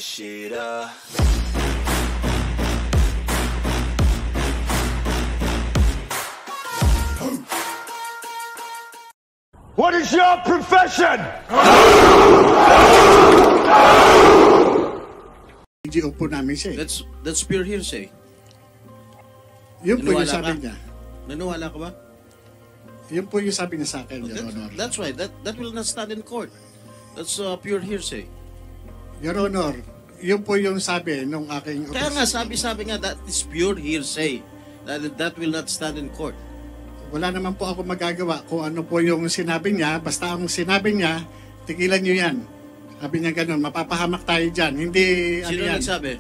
this shit up. What is your profession? NGO po namin siya. That's pure hearsay. Yun po yung sabi niya. Naniwala ka ba? Yun po yung sabi niya sa akin, Your Honor. That's right. That will not stand in court. That's pure hearsay. Your Honor, yun po yung sabi nung aking... Kaya nga, sabi nga, that is pure hearsay. That will not stand in court. Wala naman po ako magagawa kung ano po yung sinabi niya. Basta ang sinabi niya, tigilan niyo yan. Sabi niya ganun, mapapahamak tayo dyan. Hindi, Sino ano yan? nagsabi?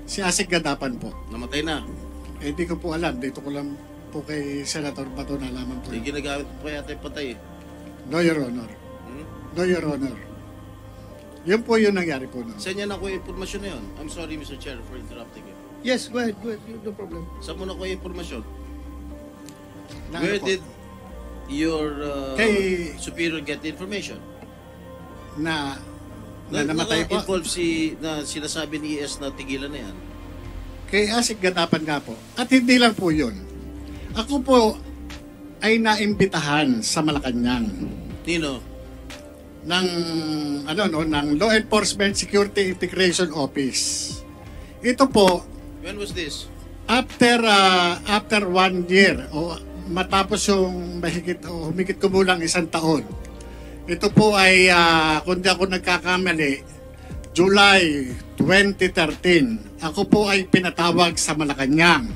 Si Asik Gadapan po. Namatay na. Eh, di ko po alam. Dito ko lang po kay Senator Bato nalaman po. Hindi ginagamit po yata yung patay eh. No, Your Honor. No, Your Honor. Yun po yung nangyari po. No? Saan niya nakuha yung informasyon na yun? I'm sorry, Mr. Chair, for interrupting you. Yes, go ahead. No problem. Saan mo nakuha yung informasyon? Na, Where ano po? did your superior get the information? Na namatay po. Involve na sinasabi ni ES na tigilan na yan. Kay Asik Gadapan nga po. At hindi lang po yun. Ako po ay naimbitahan sa Malacanang. Nino? Ng Law Enforcement Security Integration Office. Ito po, When was this? after 1 year, o matapos yung humigit kumulang 1 taon. Ito po ay, kung di ako nagkakamali, July 2013. Ako po ay pinatawag sa Malacanang.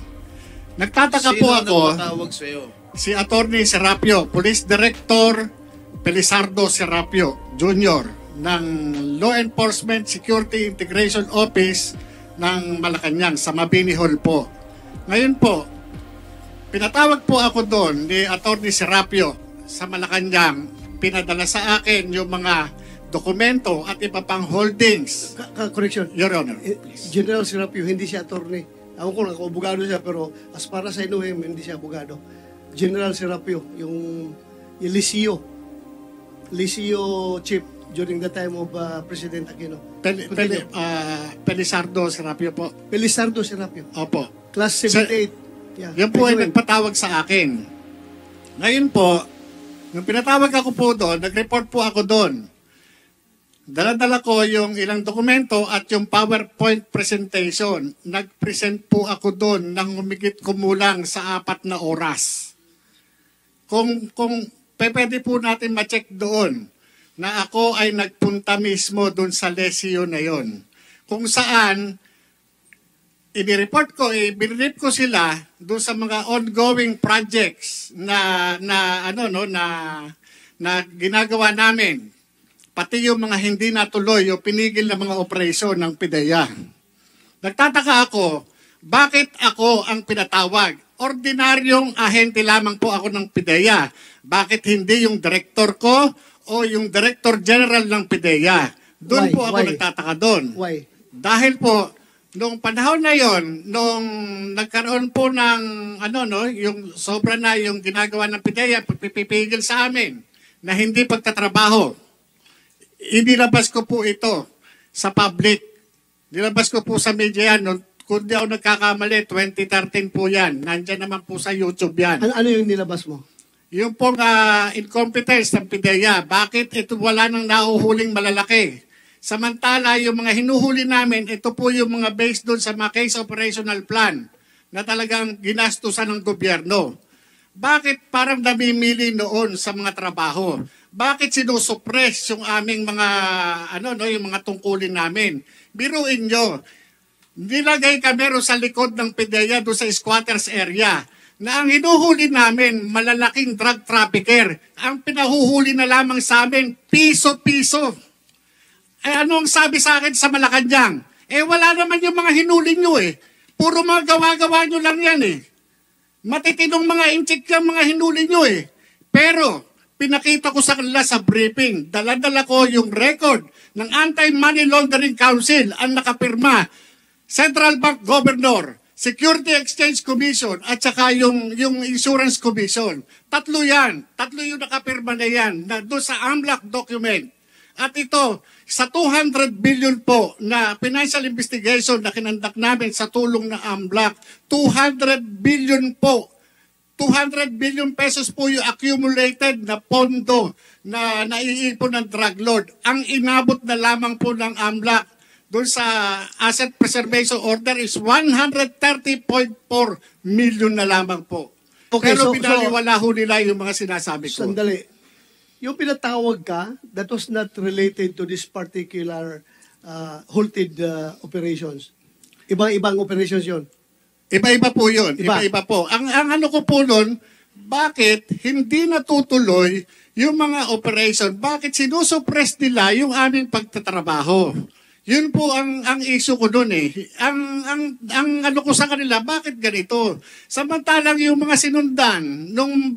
Nagtataka po ako, Sino nagpatawag sa'yo? si Attorney Serapio, Police Director Pelizardo Serapio Jr. ng Law Enforcement Security Integration Office ng Malacanang sa Mabini Hall po. Ngayon po, pinatawag po ako doon ni Attorney Serapio sa Malacanang. Pinadala sa akin yung mga dokumento at iba pang holdings. Correction. Your Honor, please. General Serapio, hindi siya attorney. Ako ko lang, abogado siya, pero as para sa inuhim, hindi siya abogado. General Serapio, yung Lisio chief during the time of President Aquino. Pelizardo Serapio po. Pelizardo Serapio. Opo. Class 78. Yeah. Yan po ay nagpatawag sa akin. Ngayon po, nung pinatawag ako po doon, nag-report po ako doon. Dala-dala ko yung ilang dokumento at yung PowerPoint presentation. Nag-present po ako doon ng humigit kumulang sa 4 na oras. Kung pwede po natin ma-check doon na ako ay nagpunta mismo doon sa lesyo na yon. Kung saan, i-report ko, i-brief ko sila doon sa mga ongoing projects na ginagawa namin. Pati yung mga hindi natuloy o pinigil na mga operasyon ng PIDEA. Nagtataka ako, bakit ako ang pinatawag? Ordinaryong ahente lamang po ako ng PIDEA. Bakit hindi yung director ko o yung Director General ng PIDEA? Doon po ako nagtataka doon. Why? Dahil po, noong panahon na yon, nung nagkaroon po ng yung sobra na yung ginagawa ng PIDEA, pipipigil sa amin na hindi pagtatrabaho. Inilabas ko po ito sa public. Nilabas ko po sa media yan. Kung di ako nagkakamali, 2013 po yan. Nandyan naman po sa YouTube yan. Ano yung nilabas mo? Yung pong incompetence ng PIDEA. Bakit ito wala nang nahuhuling malalaki? Samantala, yung mga hinuhuli namin, ito po yung mga based doon sa mga case operational plan na talagang ginastusan ng gobyerno. Bakit parang namimili noon sa mga trabaho? Bakit sinusuppress yung aming mga yung mga tungkulin namin? Biruin nyo. Nilagay kami sa likod ng PIDEA doon sa squatters area na ang hinuhuli namin malalaking drug trafficker. Ang pinahuhuli na lamang sa amin piso-piso. Ano ang sabi sa akin sa Malacanang? Wala naman yung mga hinuli nyo Puro mga gawa-gawa nyo lang yan Matitinong mga inchik yung mga hinuli nyo Pero, pinakita ko sa kanila sa briefing, dala-dala ko yung record ng Anti-Money Laundering Council ang nakapirma, Central Bank Governor, Security Exchange Commission, at saka yung Insurance Commission. Tatlo yung nakapirma na yan, na doon sa AMLAC document. At ito, Sa 200 billion po na financial investigation na kinandak namin sa tulong ng AMLAC, 200 billion po, 200 billion pesos po yung accumulated na pondo na naiipon ng drug lord. Ang inabot na lamang po ng AMLAC doon sa Asset Preservation Order is 130.4 million na lamang po. Okay, Pero so- binaliwala ho nila yung mga sinasabi ko. Sandali. Yung pinatawag ka, that was not related to this particular halted operations. Ibang operations yon. Iba-iba po yun. Iba. Iba-iba po. Ang ano ko po nun, bakit hindi natutuloy yung mga operation? Bakit sinusuppress nila yung aming pagtatrabaho? Yun po ang issue ko doon eh. Ang ano ko sa kanila, bakit ganito? Samantalang yung mga sinundan nung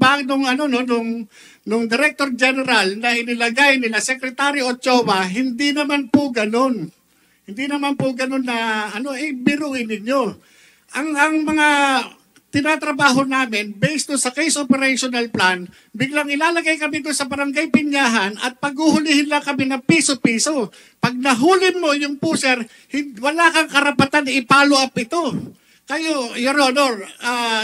Director General na inilagay nila Secretary Ochoa, hindi naman po ganun. Hindi naman po ganun na biruin ninyo. Ang mga tinatrabaho namin based sa case operational plan, biglang ilalagay kami doon sa barangay Pinyahan at paghuhulihin lang kami ng piso-piso. Pag nahuli mo yung pusher, wala kang karapatan na i-follow up ito. Kayo, Your Honor,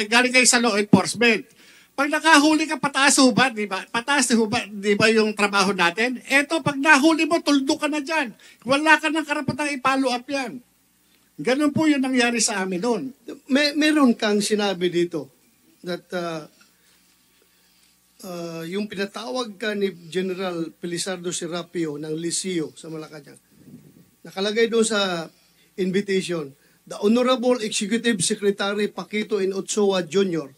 galing kayo sa law enforcement. Pag nakahuli ka, pataas ho ba? Di ba? Pataas ho ba? Di ba yung trabaho natin? Eto, pag nahuli mo, tuldo ka na dyan. Wala ka ng karapatan i-follow up yan. Ganun po yung nangyari sa amin noon. Meron kang sinabi dito that yung pinatawag ka ni General Felizardo Serapio ng Liceo sa Malacanang. Nakalagay doon sa invitation, the Honorable Executive Secretary Paquito N. Ochoa Jr.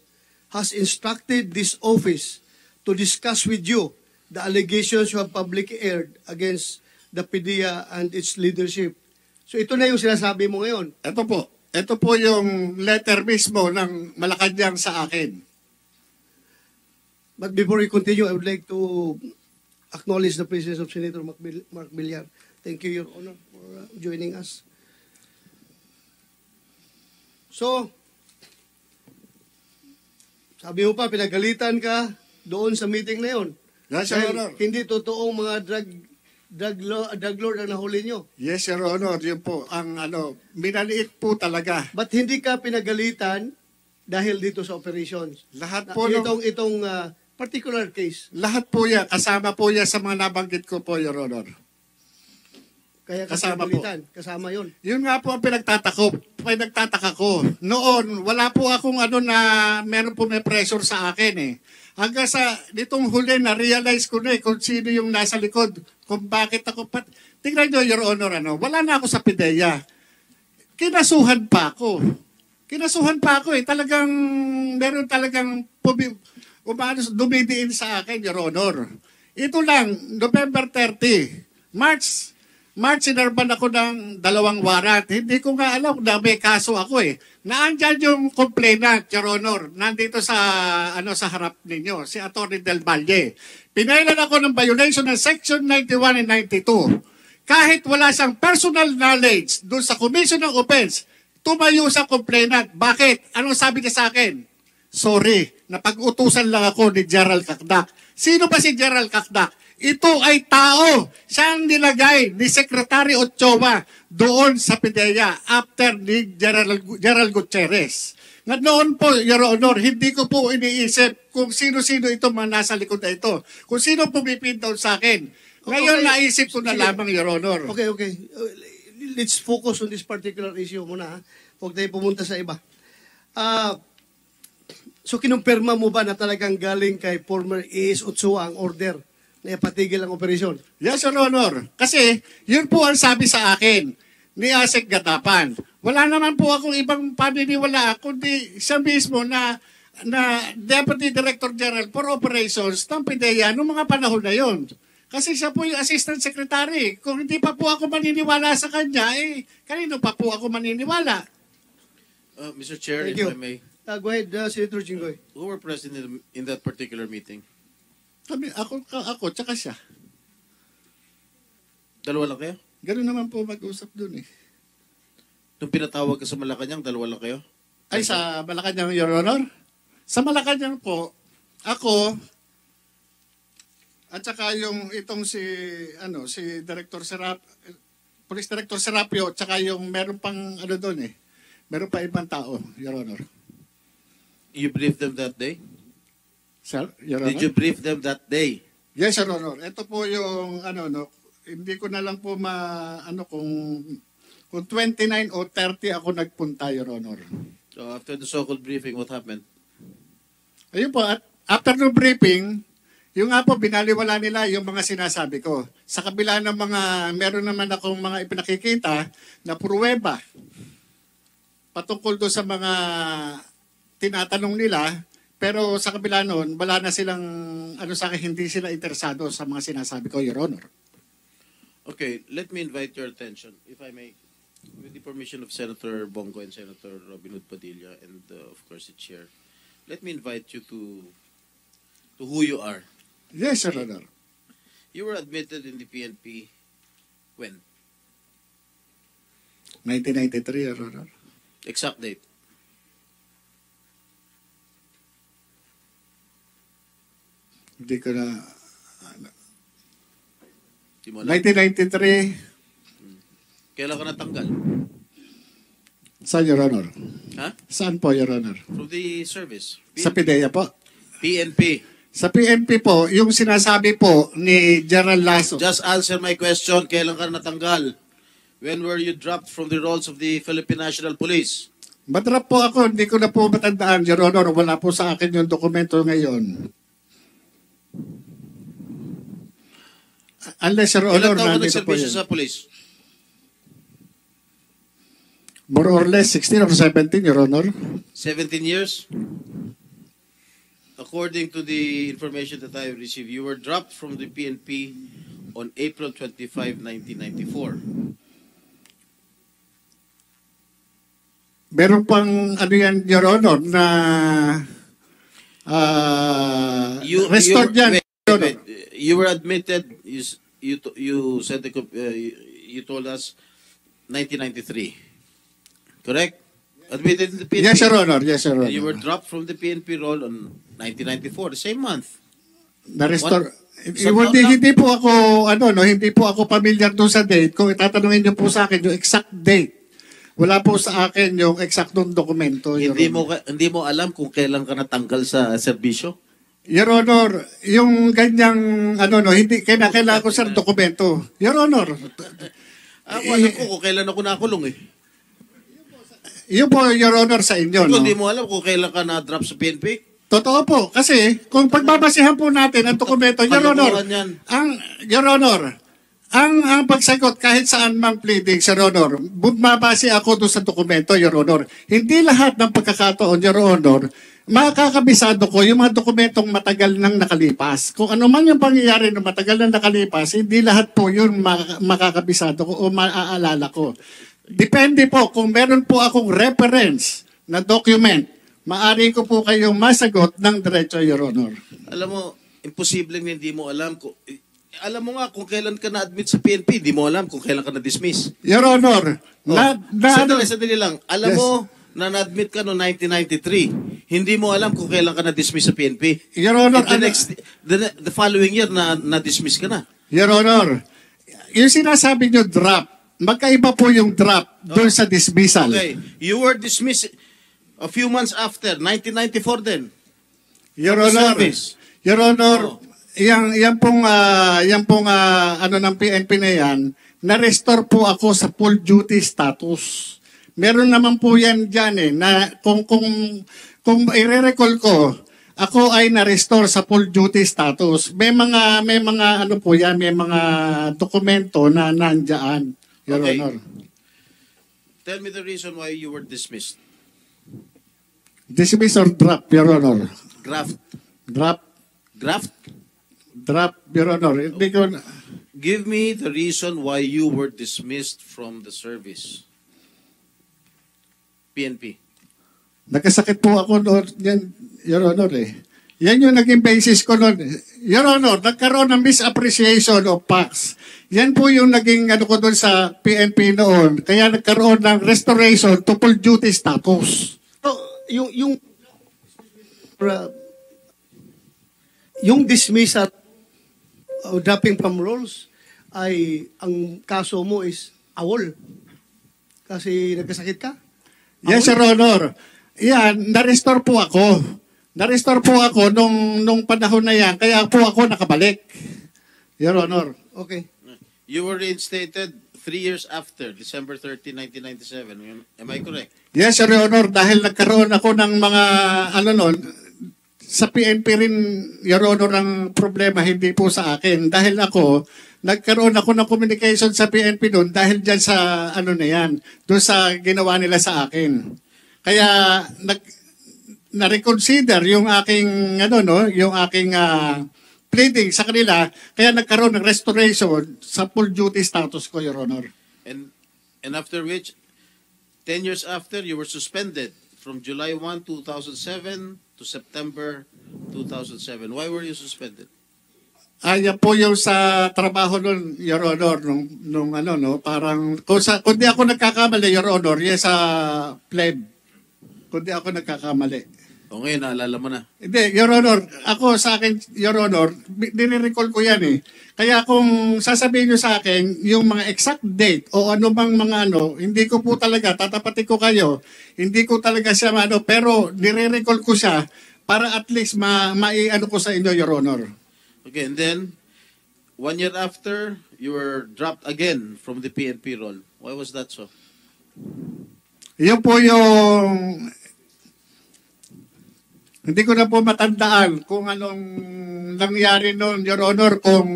has instructed this office to discuss with you the allegations you have publicly aired against the PDEA and its leadership. So ito na yung sinasabi mo ngayon. Ito po. Ito po yung letter mismo ng Malacanang sa akin. But before we continue, I would like to acknowledge the presence of Senator Mark Villar. Thank you, Your Honor, for joining us. So, sabi mo pa, pinagalitan ka doon sa meeting na yun. Yes, Your Dahil Honor. hindi totoong mga drug lord ang nahuli nyo. Yes, Your Honor. Yun po. Minaliit po talaga. But hindi ka pinagalitan dahil dito sa operations. Lahat po nung- Itong particular case. Lahat po yan. Kasama po yan sa mga nabanggit ko po, Your Honor. Kaya ka Kasama po. pinagalitan. Kasama yun. Yun nga po ang pinagtataka ko. Noon, wala po akong meron po may pressure sa akin eh. Hanggang sa nitong huli, na-realize ko na kung sino yung nasa likod. Kung bakit ako tingnan nyo, Your Honor, wala na ako sa PDEA. Kinasuhan pa ako eh. Meron talagang dumidiin sa akin, Your Honor. Ito lang, November 30, March, sinarban ako ng 2 warrant. Hindi ko nga alam na may kaso ako eh. Naandyan yung complainant, Your Honor, nandito sa harap ninyo, si Atty. Del Valle. Pinailan ako ng violation ng Section 91 and 92. Kahit wala siyang personal knowledge doon sa commission ng offense, tumayo sa complainant. Bakit? Anong sabi niya sa akin? Sorry, napag-utusan lang ako ni Gerald Cacdac. Sino ba si Gerald Cacdac? Ito ay tao. Siya ang nilagay ni Secretary Ochoa doon sa PDEA after ni Gerald Gutierrez. Noon po, Your Honor, hindi ko po iniisip kung sino-sino itong mga nasa likod na ito. Kung sino pumipin down sa akin. Ngayon, Okay. naisip ko na lamang, Your Honor. Okay. Let's focus on this particular issue muna. Huwag tayo pumunta sa iba. So, kinumpirma mo ba na talagang galing kay former AS Ochoa ang order na ipatigil ang operasyon? Yes, Your Honor. Kasi, yun po ang sabi sa akin ni Asek Gatapan. Wala naman po akong ibang paniniwala, kundi siya mismo na Deputy Director General for Operations ng PDEA noong mga panahon na yon. Kasi siya po yung Assistant Secretary. Kung hindi pa po ako maniniwala sa kanya, kanino pa po ako maniniwala? Mr. Chair, Thank if you. I may, Go ahead, Senator Jinggoy. who were present in that particular meeting? Ako, tsaka siya. Dalawa lang kayo? Ganun naman po mag-usap dun eh. Nung pinatawag ka sa Malacanang, dalawa lang kayo? Ay, sa Malacanang, Your Honor? Sa Malacanang po, ako, At saka yung itong si Director Police Director Serapio, at saka yung meron pang ano doon eh. Meron pa ibang tao, Your Honor. You briefed them that day? Sir, Your Honor? Did you brief them that day? Yes, Your Honor. Ito po yung hindi ko na lang po kung 29 o 30 ako nagpunta, Your Honor. So after the so-called briefing, what happened? Ayun po, at after the briefing, yung nga po, binaliwala nila yung mga sinasabi ko. Sa kabila ng meron naman akong mga ipinakikita na pruweba patungkol doon sa mga tinatanong nila, pero sa kabila noon, wala na silang, sa akin, hindi sila interesado sa mga sinasabi ko, Your Honor. Okay, let me invite your attention, if I may, with the permission of Senator Bongo and Senator Robin Hood Padilla, and of course the Chair. Let me invite you to who you are. Yes, Your Honor. You were admitted in the PNP when? 1993, Your Honor. Exact date. Hindi ko na... Di mo alam. 1993, Kailan ka natanggal? saan, Your Honor? Ha? Saan po, Your Honor? From the service. Sa PIDEA po. PNP. Sa PNP po, yung sinasabi po ni General Lasso. Just answer my question. Kailan ka natanggal? When were you dropped from the rolls of the Philippine National Police? Madrap po ako, hindi ko na po matandaan, Your Honor. Wala po sa akin yung dokumento ngayon. Unless, Your Ilan Honor, taon ka nandito po nagservisyo yun. sa police? More or less 16 or 17, Your Honor. 17 years? According to the information that I received, you were dropped from the PNP on April 25, 1994. Meron pang yan, Your Honor, na restored yan. wait, Your Honor. you were admitted, you said you told us 1993. Correct? Admitted in the PNP. Yes, Your Honor. Yes, Your Honor. And you were dropped from the PNP role on 1994, the same month. Na-restore. What? Hindi po ako, hindi po ako familiar doon sa date. Kung itatanungin niyo po sa akin yung exact date, wala po sa akin yung exactong dokumento. Your Honor. Hindi mo alam kung kailan ka natanggal sa serbisyo? Your Honor, yung ganyang, hindi, kailangan ko sa dokumento. Your Honor. Ako alam ko kung kailan ako nakulong eh. Yun po, Your Honor, sa inyo, no? Hindi mo alam kung kailan ka na-drop sa PNP? Totoo po. Kasi, kung pagbabasihan po natin ang dokumento, Your Honor, Kalokohan yan. Your Honor, ang pagsagot kahit saan mang pleading, Your Honor, mabase ako doon sa dokumento, Your Honor. Hindi lahat ng pagkakataon, Your Honor, makakabisado ko yung mga dokumentong matagal nang nakalipas. Kung ano man yung pangyayari na matagal nang nakalipas, hindi lahat po yun makakabisado ko o maaalala ko. Depende po, kung meron po akong reference na document, maaari ko po kayong masagot ng diretso, Your Honor. Alam mo, imposibleng hindi mo alam. Alam mo nga kung kailan ka na-admit sa PNP, hindi mo alam kung kailan ka na-dismiss. Your Honor, Sandali lang. Alam Yes. mo na na-admit ka noong 1993, hindi mo alam kung kailan ka na-dismiss sa PNP. Your Honor, And the following year, na-dismiss ka na. Your Honor, yung sinasabi nyo drop, magkaiba po yung drop doon sa dismissal. Okay. You were dismissed a few months after, 1994 then. Your From the Honor, service. Your Honor, yan pong ng PNP na yan, na-restore po ako sa full duty status. Meron naman po yan dyan na kung i-recall ko, ako ay na-restore sa full duty status. May mga may mga dokumento na nandiyan, Your Okay. Honor. Tell me the reason why you were dismissed. Dismiss or drop, Your Honor? Graft. Drop, Your Honor. Hindi ko Give me the reason why you were dismissed from the service. PNP. Nagkasakit po ako noon, yan, Your Honor eh. Yan yung naging basis ko noon. Your Honor, nagkaroon ng misappreciation of facts. Yan po yung naging ko doon sa PNP noon. Kaya nagkaroon ng restoration to full duty status. So, yung dismissal dropping from roles ay ang kaso mo is awol. Kasi nagkasakit ka? Yes, Your Honor. Yan, na-restore po ako. Na-restore po ako nung panahon na yan, kaya po ako nakabalik. Your Honor. Okay. You were reinstated 3 years after, December 30, 1997. Am I correct? Yes, Your Honor, dahil nagkaroon ako ng mga, sa PNP rin, Your Honor, ang problema, hindi po sa akin. Dahil nagkaroon ako ng communication sa PNP doon dahil dyan sa, na yan, doon sa ginawa nila sa akin. Kaya, na-reconsider yung aking, yung aking pleading sa kanila, kaya nagkaroon ng restoration sa full duty status ko, Your Honor. And after which, 10 years after, you were suspended from July 1, 2007 to September 2007. Why were you suspended? Yan po yung sa trabaho nun, Your Honor, nung parang, kung di ako nagkakamali, Your Honor, yes, sa pleb. Kung di ako nagkakamali. O ngayon, naalala mo na. Hindi, Your Honor, ako sa akin, Your Honor, dinirecall ko yan eh. Kaya kung sasabihin nyo sa akin, yung mga exact date o ano bang mga hindi ko po talaga, tatapatin ko kayo, hindi ko talaga siya pero nire-recall ko siya para at least maiano ko sa inyo, Your Honor. Okay, and then, 1 year after, you were dropped again from the PNP role. Why was that so? Yun po yung... Hindi ko na po matandaan kung anong nangyari noon, Your Honor, kung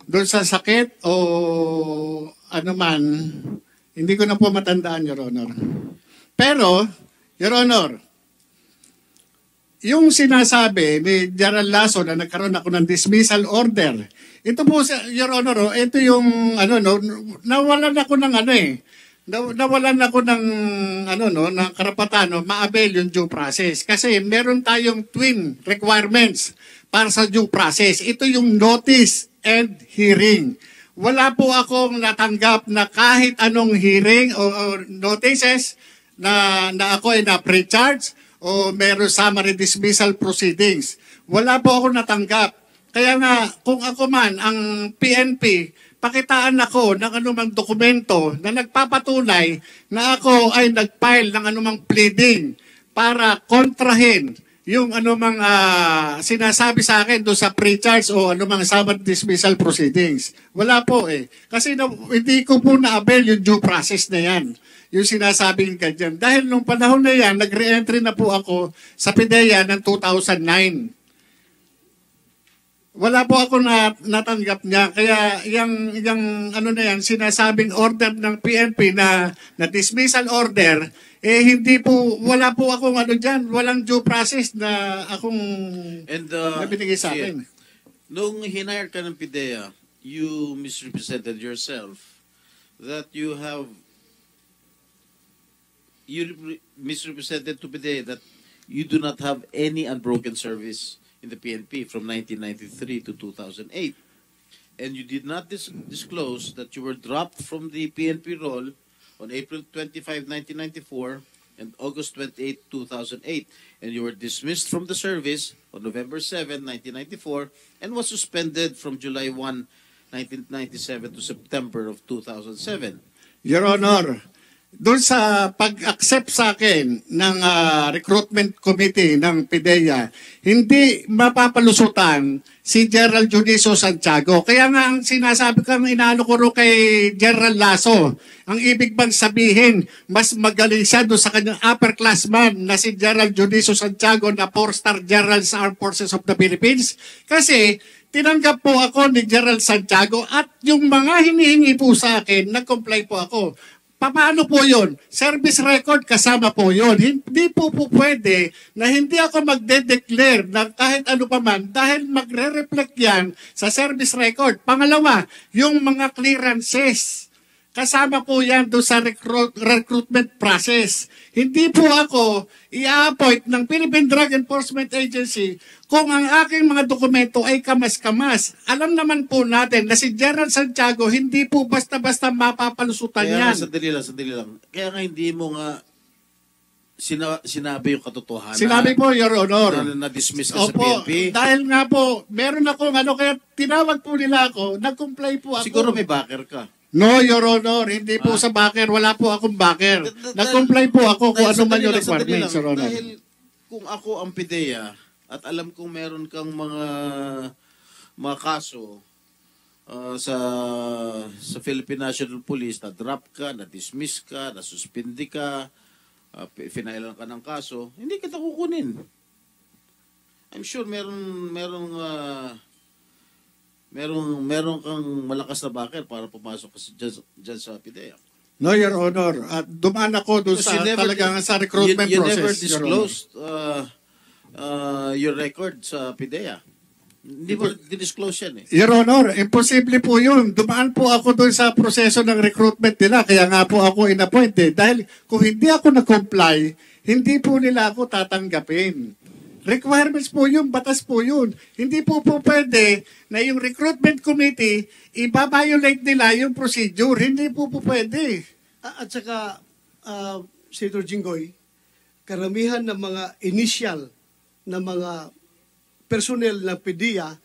doon sa sakit o ano man, hindi ko na po matandaan, Your Honor. Pero, Your Honor, yung sinasabi ni Gerald Lasso na nagkaroon ako ng dismissal order, ito po, Your Honor, ito yung, nawalan ako ng nawalan ako ng ng karapatan ma-avail yung due process kasi meron tayong twin requirements para sa due process. Ito yung notice and hearing. Wala po akong natanggap na kahit anong hearing o notices na ako ay na-pre-charge o meron summary dismissal proceedings. Wala po akong natanggap. Kaya nga, kung ako man, ang PNP, pakitaan ako ng anumang dokumento na nagpapatunay na ako ay nag-file ng anumang pleading para kontrahin yung anumang sinasabi sa akin doon sa pre-charge o anumang summary dismissal proceedings. Wala po eh. Kasi hindi ko po na-avail yung due process na yan. Yung sinasabing ganyan. Dahil nung panahon na yan, nag-re-entry na po ako sa PIDEA ng 2009. Wala po ako natanggap niya. Kaya yung na yan, sinasabing order ng PNP na dismissal order, hindi po, wala po akong dyan, walang due process na akong nabinigay sa akin. Nung hinire ka ng PIDEA, you misrepresented yourself that you misrepresented to PIDEA that you do not have any unbroken service in the PNP from 1993 to 2008. And you did not disclose that you were dropped from the PNP role on April 25, 1994 and August 28, 2008. And you were dismissed from the service on November 7, 1994 and was suspended from July 1, 1997 to September of 2007. Your Honor, doon sa pag-accept sa akin ng recruitment committee ng PIDEA, hindi mapapalusutan si Gerald Juniso Santiago. Kaya nga ang sinasabi ko, inaano ko rin kay Gerald Lasso, ang ibig bang sabihin, mas magaling siya doon sa kanyang upperclassman na si Gerald Juniso Santiago na 4-star General sa Armed Forces of the Philippines? Kasi tinanggap po ako ni Gerald Santiago at yung mga hinihingi po sa akin, nag-comply po ako. Paano po yun? Service record kasama po yun. Hindi po pwede na hindi ako magde-declare na kahit ano pa man dahil magre-reflect yan sa service record. Pangalawa, yung mga clearances. Kasama po yan doon sa recruitment process. Hindi po ako i-appoint ng Philippine Drug Enforcement Agency kung ang aking mga dokumento ay kamas-kamas. Alam naman po natin na si Gerald Santiago hindi po basta-basta mapapalusutan yan. Sandali lang. Kaya nga hindi mo nga sinabi yung katotohanan. Sinabi po, Your Honor. Na-dismiss ka sa Opo, PNP. dahil nga po, meron akong kaya tinawag po nila ako, nag-comply po ako. Siguro may backer ka. No, Your Honor, hindi po sa backer, wala po akong backer. Nag-comply po ako kung ano man yung requirements, Your Honor. Dahil kung ako ang PIDEA at alam kong meron kang mga kaso sa Philippine National Police, na-drop ka, na-dismiss ka, na-suspindi ka, finailan ka ng kaso, hindi kita kukunin. I'm sure meron kang malakas na backer para pumasok ka dyan sa PIDEA. No, Your Honor. At dumaan ako doon sa talagang sa recruitment you process. never Your Honor. disclosed your record sa PIDEA. Hindi mo di-disclose yan eh. Your Honor, imposible po yun. Dumaan po ako doon sa proseso ng recruitment nila. Kaya nga po ako inappointed. Dahil kung hindi ako nag-comply, hindi po nila ako tatanggapin. Requirements po yun, batas po yun. Hindi po pwede na yung recruitment committee, iba-violate nila yung procedure. Hindi po pwede. At saka, Senator Jinggoy, karamihan ng mga initial na mga personnel ng PDEA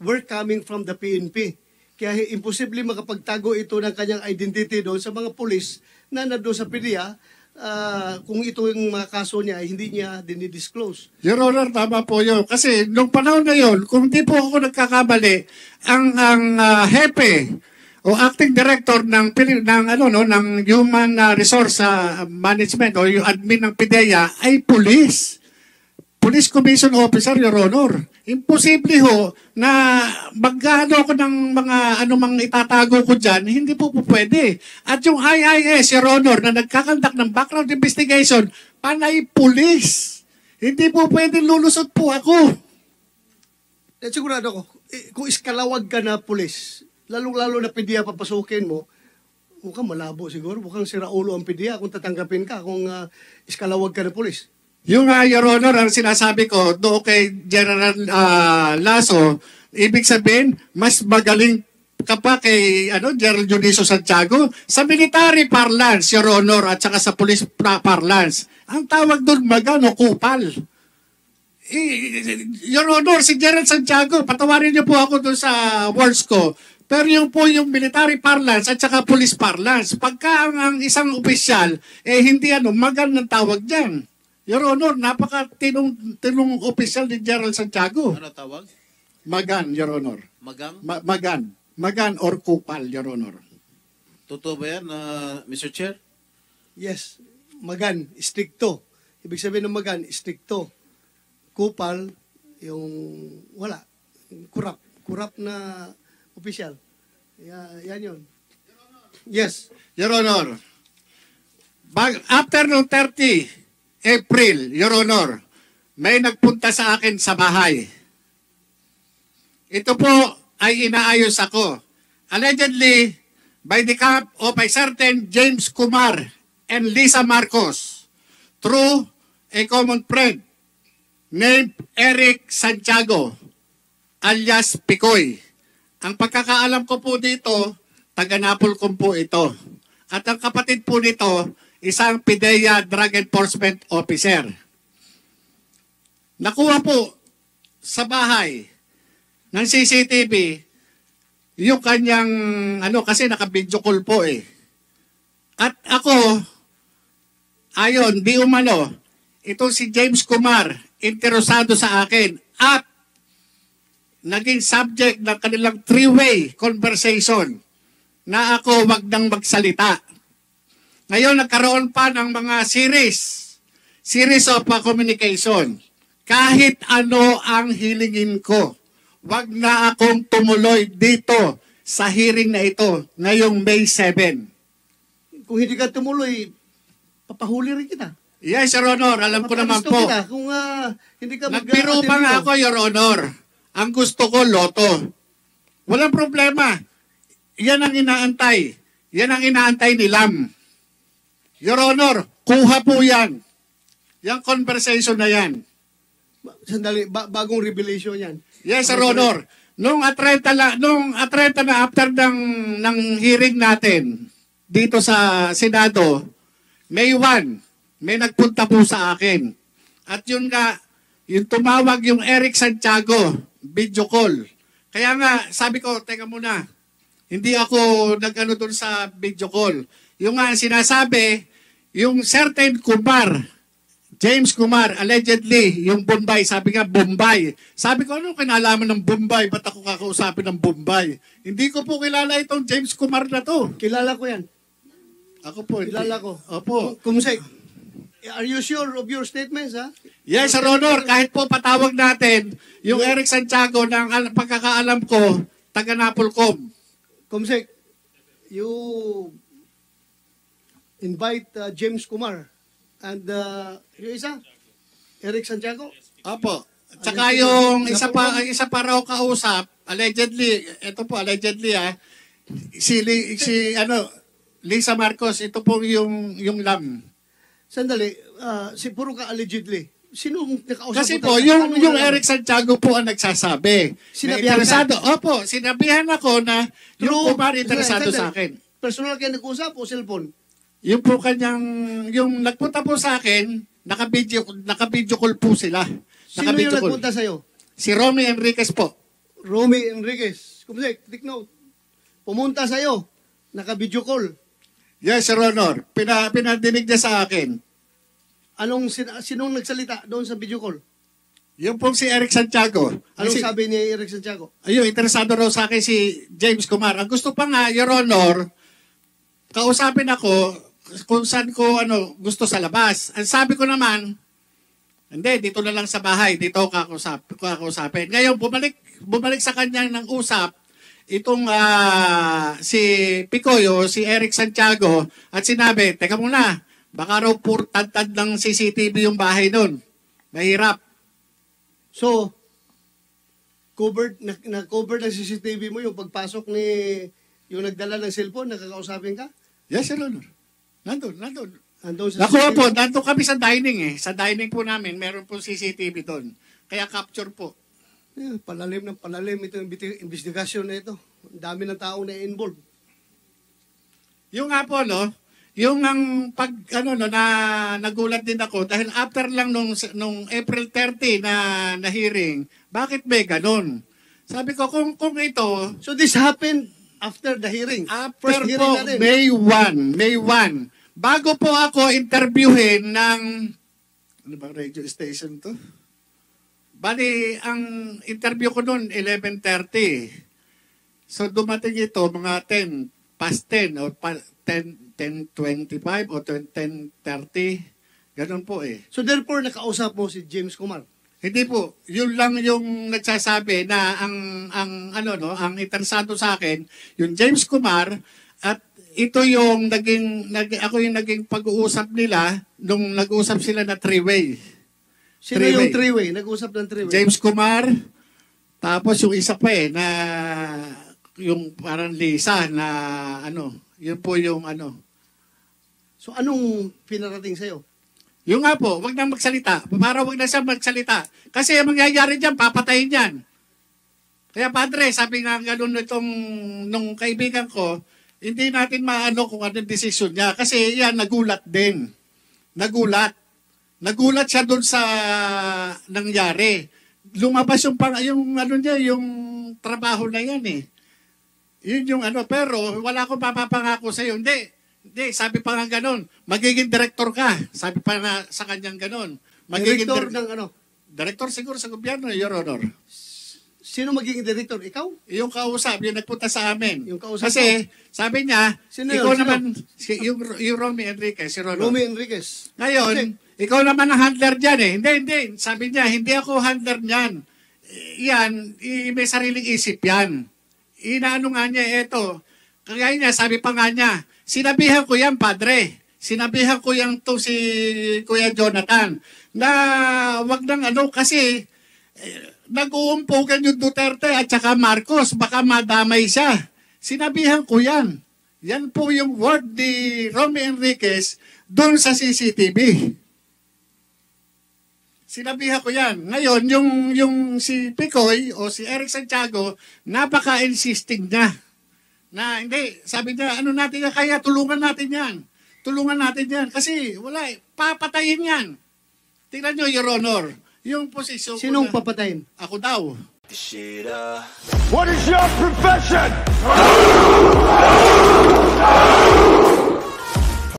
were coming from the PNP. Kaya imposible makapagtago ito ng kanyang identity doon sa mga pulis na nandun sa PDEA kung ito yung mga kaso niya, hindi niya dinidisclose. Your Honor, tama po yun. Kasi nung panahon na yun, kung di po ako nagkakamali, ang hepe o acting director ng Human Resource Management o yung admin ng PIDEA ay police. Police Commission Officer, Your Honor. Imposible ho na magkano ko ng mga anumang itatago ko dyan, hindi po pwede. At yung IIS, Your Honor, na nagkakandak ng background investigation, panay police. Hindi po pwede lulusot po ako. At sigurado ko, kung iskalawag ka na pulis, lalong-lalo na PDEA papasukin mo, mukhang malabo siguro, mukhang siraulo ang PDEA kung tatanggapin ka, kung iskalawag ka na pulis. Yung Your Honor, ang sinasabi ko doon kay General Lasso, ibig sabihin, mas magaling ka pa kay General Juniso Santiago sa military parlance, Your Honor, at saka sa police parlance. Ang tawag doon, kupal. Your Honor, si General Santiago, patawarin niyo po ako doon sa words ko. Pero yung po yung military parlance at saka police parlance, pagka ang isang opisyal, hindi magan ng tawag dyan. Your Honor, napaka-tinong opisyal ni General Santiago. Ano tawag? Magan, Your Honor. Magang? Magan. Magan or kupal, Your Honor. Totoo ba yan, Mr. Chair? Yes, magan, stricto. Ibig sabihin ng magan, stricto. Kupal, yung wala. Kurap na opisyal. Yan yun. Yes. Your Honor, after noong 30 April, Your Honor, may nagpunta sa akin sa bahay. Ito po ay inaayos ako. Allegedly, by the camp of a certain James Kumar and Lisa Marcos through a common friend named Eric Santiago alias Picoy. Ang pagkakaalam ko po dito, taga-Napolcom po ito. At ang kapatid po nito, isang PIDEA Drug Enforcement Officer. Nakuha po sa bahay ng CCTV yung kanyang, kasi naka-video call po eh. At ako, ayon, di umano, itong si James Kumar, interesado sa akin at naging subject ng kanilang three-way conversation na ako wag nang magsalita. Ngayon, nagkaroon pa ng mga series of communication. Kahit ano ang hilingin ko, wag na akong tumuloy dito sa hearing na ito ngayong May 7. Kung hindi ka tumuloy, papahuli rin kita. Yes, Your Honor, alam ko naman po. Kita. Kung hindi ka Nagbiro pa nga ako, Your Honor. Ang gusto ko, loto. Walang problema. Yan ang inaantay. Yan ang inaantay ni Lam. Your Honor, kuha po yan. Yung conversation na yan. Sandali, bagong revelation yan. Yes, Your Honor. Nung atreta na after ng hearing natin dito sa Senado, May 1, may nagpunta po sa akin. At yun nga, yung tumawag yung Eric Santiago, video call. Kaya nga, sabi ko, teka muna, hindi ako nag-ano doon sa video call. Yung nga sinasabi, yung certain Kumar, James Kumar, allegedly, yung Bombay, sabi nga Bombay. Sabi ko, ano kinalaman ng Bombay? Ba't ako kakausapin ng Bombay? Hindi ko po kilala itong James Kumar na to. Kilala ko yan. Ako po. Hindi. Kilala ko. Opo. Kumsek, are you sure of your statements, ha? Yes, Sir Honor, kahit po patawag natin, yung Eric Santiago, ng pagkakaalam ko, taga Napolcom. Kumsek, you invite James Kumar and yung isa, Eric Santiago. Opo. Tsaka yung isa pa raw kausap, allegedly, ito po, allegedly si Lisa Marcos, ito po yung LAM. Sandali, si puro ka allegedly. Sinong nakausap Kasi mo po, talaga? yung Eric Santiago po ang nagsasabi. Sinabihan Na interesado. Opo, sinabihan ako na yung Kumar interesado Sandali. sa akin. Personal kayo nag-usap o cellphone? Yung po kanyang, yung nagpunta po sa akin, naka-video call po sila. Sino yung nagpunta sa'yo? Si Romy Enriquez po. Romy Enriquez. Kumsek, take note. Pumunta sa'yo, naka-video call. Yes, Sir Honor. Pinadinig niya sa akin. Sinong nagsalita doon sa video call? Yung pong si Eric Santiago. Anong sabi ni Eric Santiago? Ayun, interesado raw sa akin si James Kumar. Ang gusto pa nga, Your Honor, kausapin ako kung saan ko gusto sa labas. Ang sabi ko naman, hindi, dito na lang sa bahay. Dito ako kakausapin. Ngayon, bumalik sa kanya ng usap itong si Picoyo, si Eric Santiago, at sinabi, teka muna, baka raw tad ng CCTV yung bahay nun. Mahirap. So, na-cover ng CCTV mo yung pagpasok ni yung nagdala ng cellphone, nakakausapin ka? Yes, Sir Honor. Nandun. Andun sa Nakuha CCTV? po, nandun kami sa dining Sa dining po namin, meron po CCTV doon. Kaya capture po. Yeah, palalim ito yung investigasyon na ito. Ang dami ng tao na involved. Yung nga po, yung ang na nagulat din ako dahil after lang nung April 30 na hearing, bakit may ganun? Sabi ko kung ito So this happened after the hearing. after First hearing po natin. May 1. Bago po ako interviewin ng ano bang radio station to? Bali, ang interview ko noon 11:30. So dumating ito mga 10 past 10 o 10:25 o 10:30. Ganun po eh. So therefore, nakausap mo si James Kumar. Hindi po, yun lang yung nagsasabi na ang interesado sa akin, yung James Kumar, at ito yung ako yung naging pag-uusap nila nung nag-uusap sila na three-way. Sino yung three-way? Nag-usap ng three-way? James Kumar, tapos yung isa pa na yung parang Lisa na yun po yung So anong pinarating sa'yo? Yung nga po, wag na magsalita. Para wag na siya magsalita. Kasi ang mangyayari dyan, papatayin yan. Kaya padre, sabi nga ganun nung kaibigan ko, hindi natin maano kung anong desisyon niya. Kasi yan, nagulat din. Nagulat siya doon sa nangyari. Lumabas yung yung trabaho na yan eh. Yun yung pero wala akong papapangako sa iyo. Hindi, sabi pa nga ganun, magiging director ka. Sabi pa na sa kanyang ganun. Director ng Director siguro sa gobyerno, Your Honor. Sino magiging director? Ikaw? Yung kausap, yung nagpunta sa amin. Yung kausap Kasi, sabi niya, Sino ikaw yun? naman, yung Romy Enriquez, si Ronald. Romy Enriquez. Ngayon, ikaw naman ang handler dyan eh. Hindi. Sabi niya, hindi ako handler niyan. Yan, may sariling isip yan. Inaano nga niya, eto. Kaya niya, sabi pa nga niya, sinabihan ko yan, padre. Sinabihan ko yan to si Kuya Jonathan. Na wag nang kasi nag-uumpugan yung Duterte at saka Marcos. Baka madamay siya. Sinabihan ko yan. Yan po yung word ni Romy Enriquez doon sa CCTV. Sinabihan ko yan. Ngayon, yung si Picoy o si Eric Santiago, napaka-insisting niya. Na hindi, sabi niya, natin yan, kaya tulungan natin yan. tulungan natin yan. Kasi wala eh. Papatayin yan. Tingnan nyo, Your Honor. Yung posisyon Sinong ko na, papatayin? ako daw. What is your profession?